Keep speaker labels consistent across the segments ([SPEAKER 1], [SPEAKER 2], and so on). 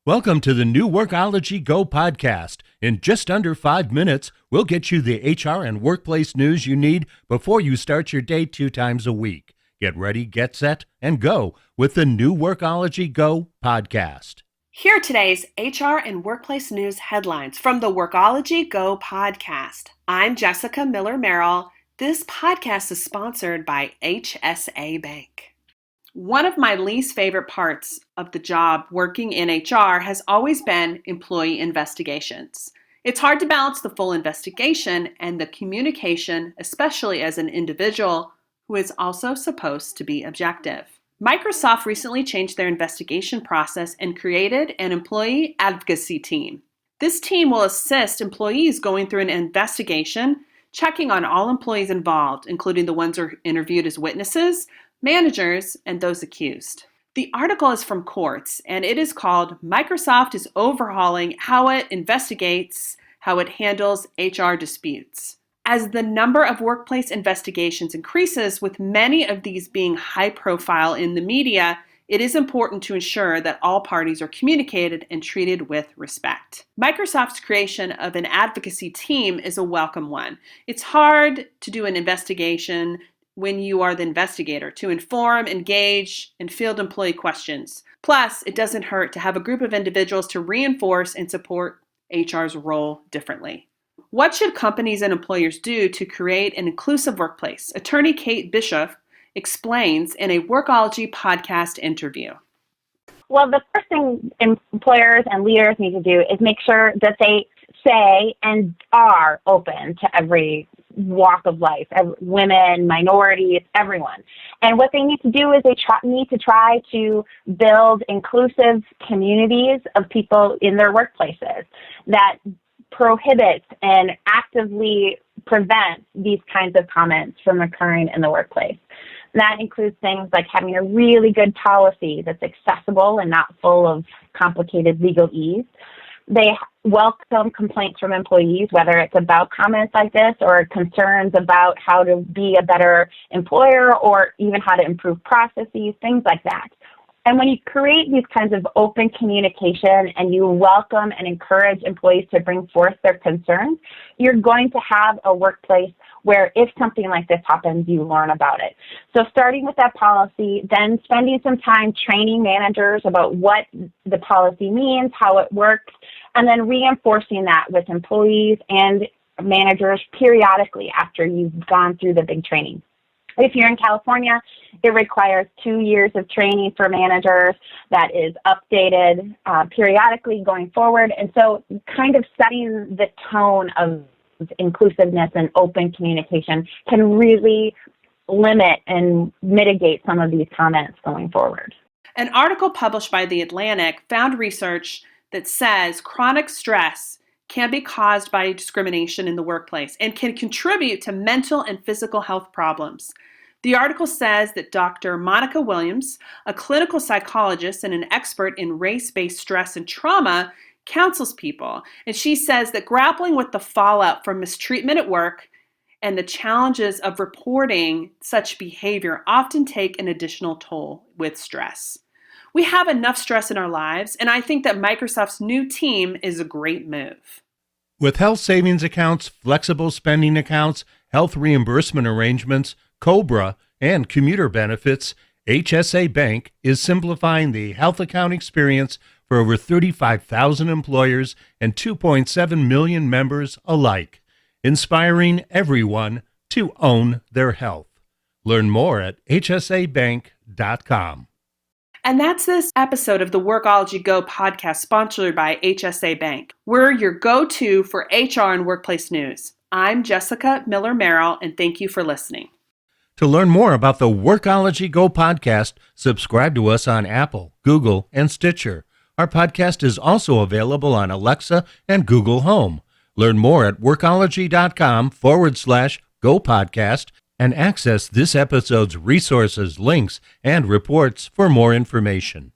[SPEAKER 1] Welcome to the new Workology Go Podcast. In just under 5 minutes, we'll get you the HR and workplace news you need before you start your day 2 times a week. Get ready, get set, and go with the new Workology Go Podcast.
[SPEAKER 2] Here are today's HR and workplace news headlines from the Workology Go Podcast. I'm Jessica Miller-Merrill. This podcast is sponsored by HSA Bank. One of my least favorite parts of the job working in HR has always been employee investigations. It's hard to balance the full investigation and the communication, especially as an individual who is also supposed to be objective. Microsoft recently changed their investigation process and created an employee advocacy team. This team will assist employees going through an investigation, checking on all employees involved, including the ones who are interviewed as witnesses, managers, and those accused. The article is from Quartz, and it is called Microsoft is Overhauling How It Investigates, How It Handles HR Disputes. As the number of workplace investigations increases, with many of these being high profile in the media, it is important to ensure that all parties are communicated and treated with respect. Microsoft's creation of an advocacy team is a welcome one. It's hard to do an investigation when you are the investigator, to inform, engage, and field employee questions. Plus, it doesn't hurt to have a group of individuals to reinforce and support HR's role differently. What should companies and employers do to create an inclusive workplace? Attorney Kate Bishop explains in a Workology podcast interview.
[SPEAKER 3] Well, the first thing employers and leaders need to do is make sure that they say and are open to every walk of life, women, minorities, everyone. And what they need to do is they need to try to build inclusive communities of people in their workplaces that prohibit and actively prevent these kinds of comments from occurring in the workplace. That includes things like having a really good policy that's accessible and not full of complicated legalese. They welcome complaints from employees, whether it's about comments like this or concerns about how to be a better employer or even how to improve processes, things like that. And when you create these kinds of open communication and you welcome and encourage employees to bring forth their concerns, you're going to have a workplace where if something like this happens, you learn about it. So starting with that policy, then spending some time training managers about what the policy means, how it works, and then reinforcing that with employees and managers periodically after you've gone through the big training. If you're in California, it requires 2 years of training for managers that is updated periodically going forward. And so kind of setting the tone of inclusiveness and open communication can really limit and mitigate some of these comments going forward.
[SPEAKER 2] An article published by The Atlantic found research that says chronic stress can be caused by discrimination in the workplace and can contribute to mental and physical health problems. The article says that Dr. Monica Williams, a clinical psychologist and an expert in race-based stress and trauma, counsels people. And she says that grappling with the fallout from mistreatment at work and the challenges of reporting such behavior often take an additional toll with stress. We have enough stress in our lives, and I think that Microsoft's new team is a great move.
[SPEAKER 1] With health savings accounts, flexible spending accounts, health reimbursement arrangements, COBRA, and commuter benefits, HSA Bank is simplifying the health account experience for over 35,000 employers and 2.7 million members alike, inspiring everyone to own their health. Learn more at hsabank.com.
[SPEAKER 2] And that's this episode of the Workology Go podcast sponsored by HSA Bank. We're your go-to for HR and workplace news. I'm Jessica Miller-Merrill, and thank you for listening.
[SPEAKER 1] To learn more about the Workology Go podcast, subscribe to us on Apple, Google, and Stitcher. Our podcast is also available on Alexa and Google Home. Learn more at workology.com/Go podcast and access this episode's resources, links, and reports for more information.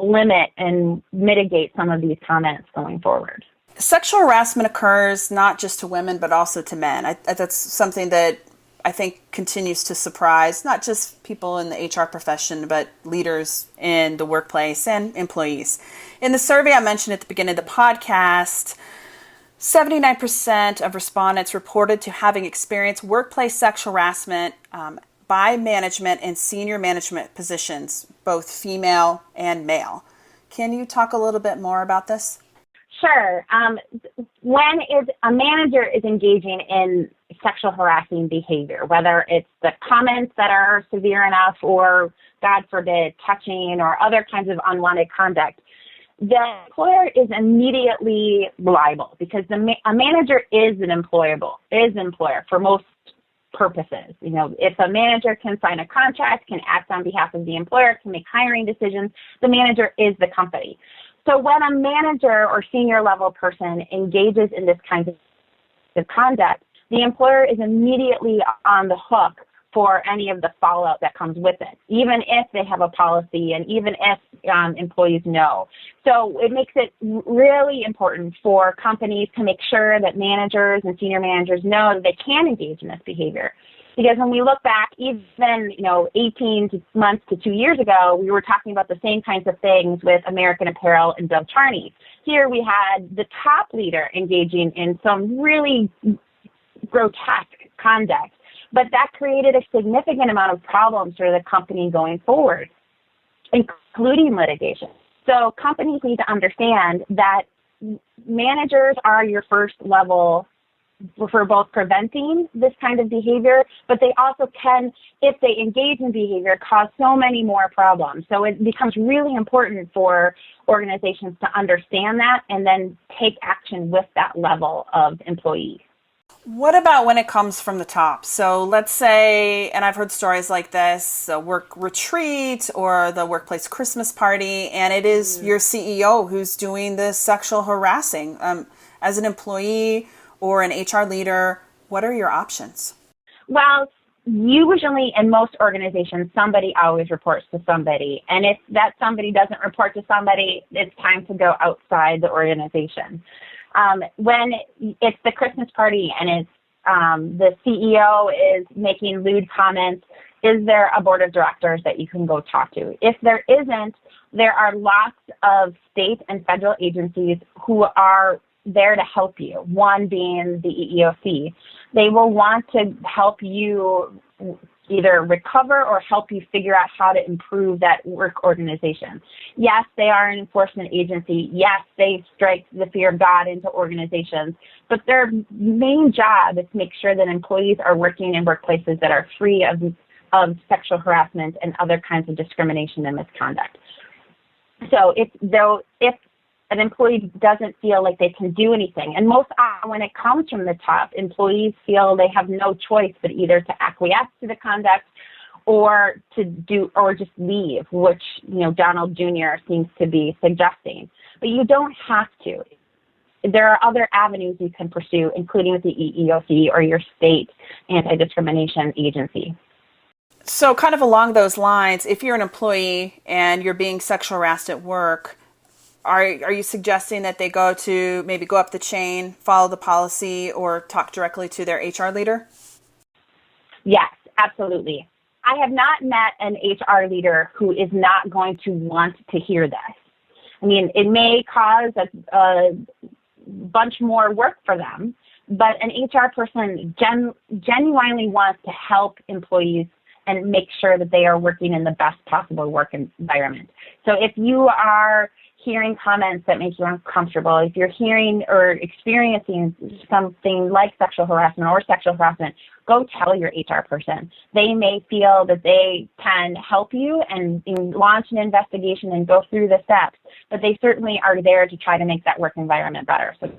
[SPEAKER 3] limit and mitigate some of these comments going forward.
[SPEAKER 4] Sexual harassment occurs not just to women, but also to men. That's something that I think continues to surprise not just people in the HR profession, but leaders in the workplace and employees. In the survey I mentioned at the beginning of the podcast, 79% of respondents reported to having experienced workplace sexual harassment by management and senior management positions, both female and male. Can you talk a little bit more about this?
[SPEAKER 3] Sure. When a manager is engaging in sexual harassing behavior, whether it's the comments that are severe enough or, God forbid, touching or other kinds of unwanted conduct, the employer is immediately liable because a manager is an employer for most purposes. You know, if a manager can sign a contract, can act on behalf of the employer, can make hiring decisions, the manager is the company. So when a manager or senior level person engages in this kind of conduct, the employer is immediately on the hook for any of the fallout that comes with it, even if they have a policy and even if employees know. So it makes it really important for companies to make sure that managers and senior managers know that they can engage in this behavior. Because when we look back, even 18 months to 2 years ago, we were talking about the same kinds of things with American Apparel and Doug Charney. Here we had the top leader engaging in some really grotesque conduct, but that created a significant amount of problems for the company going forward, including litigation. So companies need to understand that managers are your first level for both preventing this kind of behavior, but they also can, if they engage in behavior, cause so many more problems. So it becomes really important for organizations to understand that and then take action with that level of employee.
[SPEAKER 4] What about when it comes from the top? So let's say, and I've heard stories like this, a work retreat or the workplace Christmas party, and it is your CEO who's doing this sexual harassing. As an employee or an HR leader, what are your options?
[SPEAKER 3] Well, usually in most organizations, somebody always reports to somebody. And if that somebody doesn't report to somebody, it's time to go outside the organization. When it's the Christmas party and it's the CEO is making lewd comments, is there a board of directors that you can go talk to? If there isn't, there are lots of state and federal agencies who are there to help you, one being the EEOC. They will want to help you either recover or help you figure out how to improve that work organization. Yes, they are an enforcement agency. Yes, they strike the fear of God into organizations, but their main job is to make sure that employees are working in workplaces that are free of sexual harassment and other kinds of discrimination and misconduct. So if an employee doesn't feel like they can do anything. And most often when it comes from the top, employees feel they have no choice but either to acquiesce to the conduct or just leave, which, Donald Jr. seems to be suggesting. But you don't have to. There are other avenues you can pursue, including with the EEOC or your state anti-discrimination agency.
[SPEAKER 4] So kind of along those lines, if you're an employee and you're being sexual harassed at work, are you suggesting that they go up the chain, follow the policy, or talk directly to their HR leader?
[SPEAKER 3] Yes, absolutely. I have not met an HR leader who is not going to want to hear this. I mean, it may cause a bunch more work for them, but an HR person genuinely wants to help employees and make sure that they are working in the best possible work environment. So if you are hearing comments that make you uncomfortable, if you're hearing or experiencing something like sexual harassment, go tell your HR person. They may feel that they can help you and launch an investigation and go through the steps, but they certainly are there to try to make that work environment better. So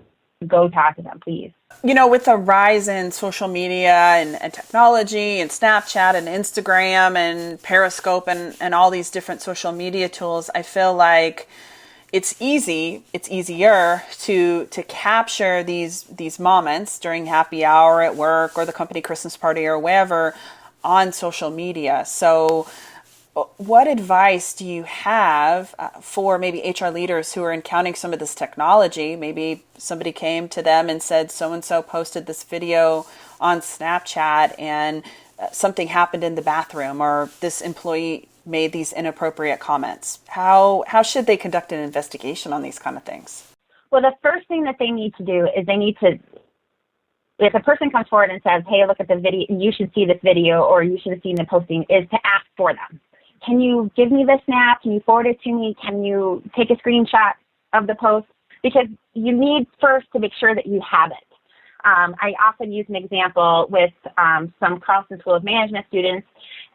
[SPEAKER 3] go talk to them, please.
[SPEAKER 4] With the rise in social media and technology and Snapchat and Instagram and Periscope and all these different social media tools, I feel like it's easier to capture these moments during happy hour at work or the company Christmas party or wherever on social media. So what advice do you have for maybe HR leaders who are encountering some of this technology? Maybe somebody came to them and said, so-and-so posted this video on Snapchat and something happened in the bathroom, or this employee made these inappropriate comments. How should they conduct an investigation on these kind of things?
[SPEAKER 3] Well, the first thing that they need to do is if a person comes forward and says, hey, look at the video, you should see this video, or you should have seen the posting, is to ask for them. Can you give me the snap? Can you forward it to me? Can you take a screenshot of the post? Because you need first to make sure that you have it. I often use an example with some Carlson School of Management students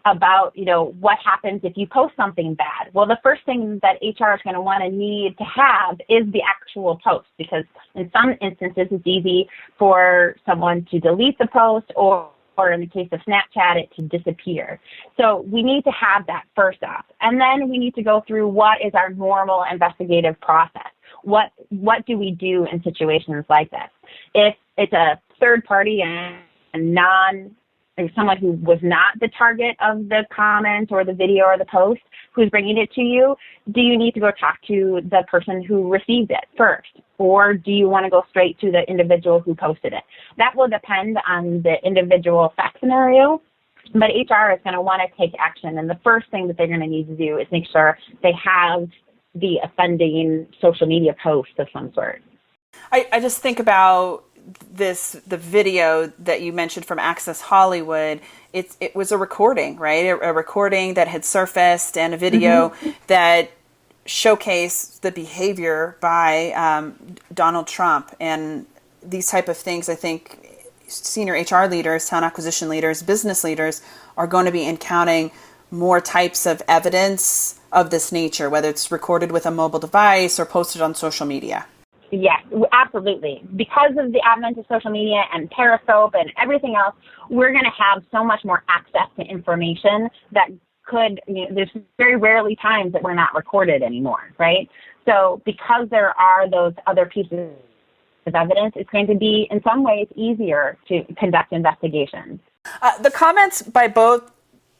[SPEAKER 3] about, what happens if you post something bad. Well, the first thing that HR is going to want to need to have is the actual post, because in some instances it's easy for someone to delete the post, or in the case of Snapchat, it to disappear. So we need to have that first off. And then we need to go through what is our normal investigative process. What do we do in situations like this? If it's a third party and someone who was not the target of the comment or the video or the post who's bringing it to you, do you need to go talk to the person who received it first? Or do you want to go straight to the individual who posted it? That will depend on the individual fact scenario, but HR is going to want to take action. And the first thing that they're going to need to do is make sure they have the offending social media post of some sort.
[SPEAKER 4] I just think about the video that you mentioned from Access Hollywood. It was a recording, right? A recording that had surfaced, and a video that showcased the behavior by Donald Trump. And these type of things, I think senior HR leaders, talent acquisition leaders, business leaders are going to be encountering more types of evidence of this nature, whether it's recorded with a mobile device or posted on social media.
[SPEAKER 3] Yes, absolutely. Because of the advent of social media and Periscope and everything else, we're going to have so much more access to information that there's very rarely times that we're not recorded anymore, right? So because there are those other pieces of evidence, it's going to be, in some ways, easier to conduct investigations.
[SPEAKER 4] The comments by both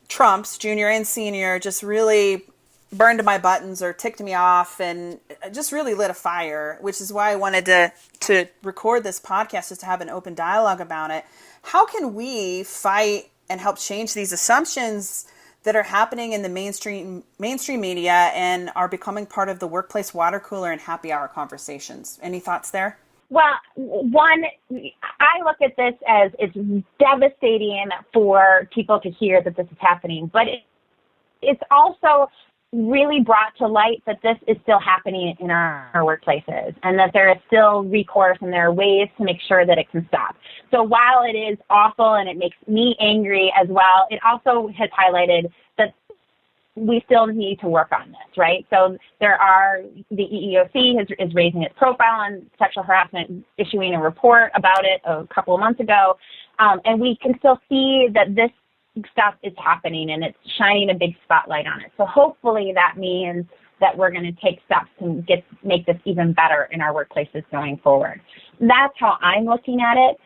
[SPEAKER 4] Trumps, junior and senior, just really burned my buttons or ticked me off, and just really lit a fire, which is why I wanted to record this podcast, just to have an open dialogue about it. How can we fight and help change these assumptions that are happening in the mainstream media and are becoming part of the workplace water cooler and happy hour conversations? Any thoughts there?
[SPEAKER 3] Well, one, I look at this as it's devastating for people to hear that this is happening, but it's also really brought to light that this is still happening in our workplaces, and that there is still recourse and there are ways to make sure that it can stop. So while it is awful and it makes me angry as well, it also has highlighted that we still need to work on this, right? So the EEOC is raising its profile on sexual harassment, issuing a report about it a couple of months ago, and we can still see that this stuff is happening and it's shining a big spotlight on it. So hopefully that means that we're going to take steps to make this even better in our workplaces going forward. That's how I'm looking at it.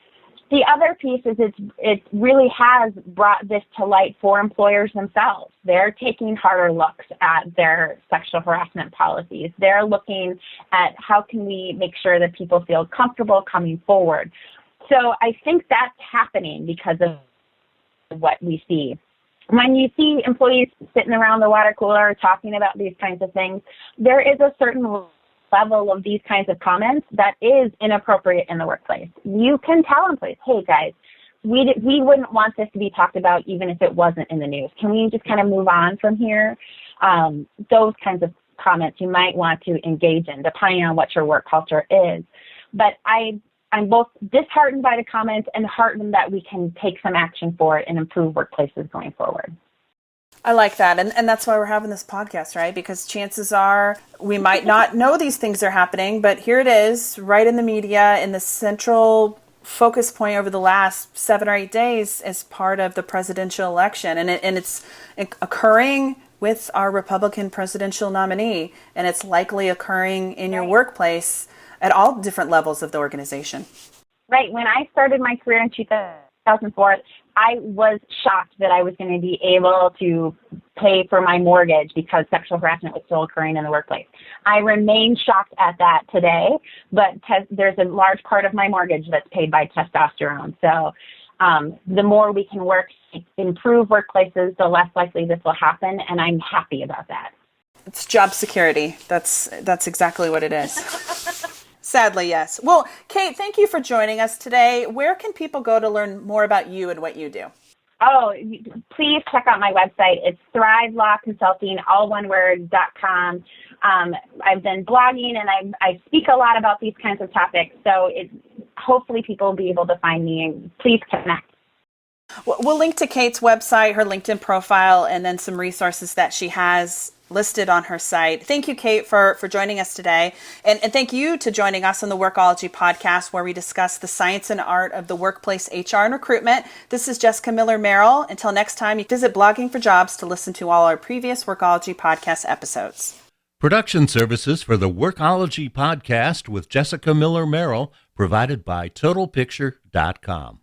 [SPEAKER 3] The other piece is it really has brought this to light for employers themselves. They're taking harder looks at their sexual harassment policies. They're looking at how can we make sure that people feel comfortable coming forward. So I think that's happening because of what we see. When you see employees sitting around the water cooler talking about these kinds of things, there is a certain level of these kinds of comments that is inappropriate in the workplace. You can tell employees, hey guys, we wouldn't want this to be talked about even if it wasn't in the news. Can we just kind of move on from here? Those kinds of comments you might want to engage in, depending on what your work culture is. But I'm both disheartened by the comments and heartened that we can take some action for it and improve workplaces going forward.
[SPEAKER 4] I like that. And that's why we're having this podcast, right? Because chances are we might not know these things are happening, but here it is right in the media, in the central focus point over the last 7 or 8 days as part of the presidential election. And it's occurring with our Republican presidential nominee, and it's likely occurring in your workplace at all different levels of the organization.
[SPEAKER 3] Right. When I started my career in 2000, 2004, I was shocked that I was going to be able to pay for my mortgage because sexual harassment was still occurring in the workplace. I remain shocked at that today, but there's a large part of my mortgage that's paid by testosterone. So the more we can work to improve workplaces, the less likely this will happen, and I'm happy about that.
[SPEAKER 4] It's job security. That's exactly what it is. Sadly, yes. Well, Kate, thank you for joining us today. Where can people go to learn more about you and what you do?
[SPEAKER 3] Oh, please check out my website. It's Thrive Law Consulting, all one word.com. I've been blogging and I speak a lot about these kinds of topics. So hopefully people will be able to find me, and please connect.
[SPEAKER 4] We'll link to Kate's website, her LinkedIn profile, and then some resources that she has listed on her site. Thank you, Kate, for joining us today. And thank you to joining us on the Workology podcast, where we discuss the science and art of the workplace HR and recruitment. This is Jessica Miller Merrill. Until next time, you visit Blogging for Jobs to listen to all our previous Workology podcast episodes.
[SPEAKER 1] Production services for the Workology podcast with Jessica Miller Merrill provided by TotalPicture.com.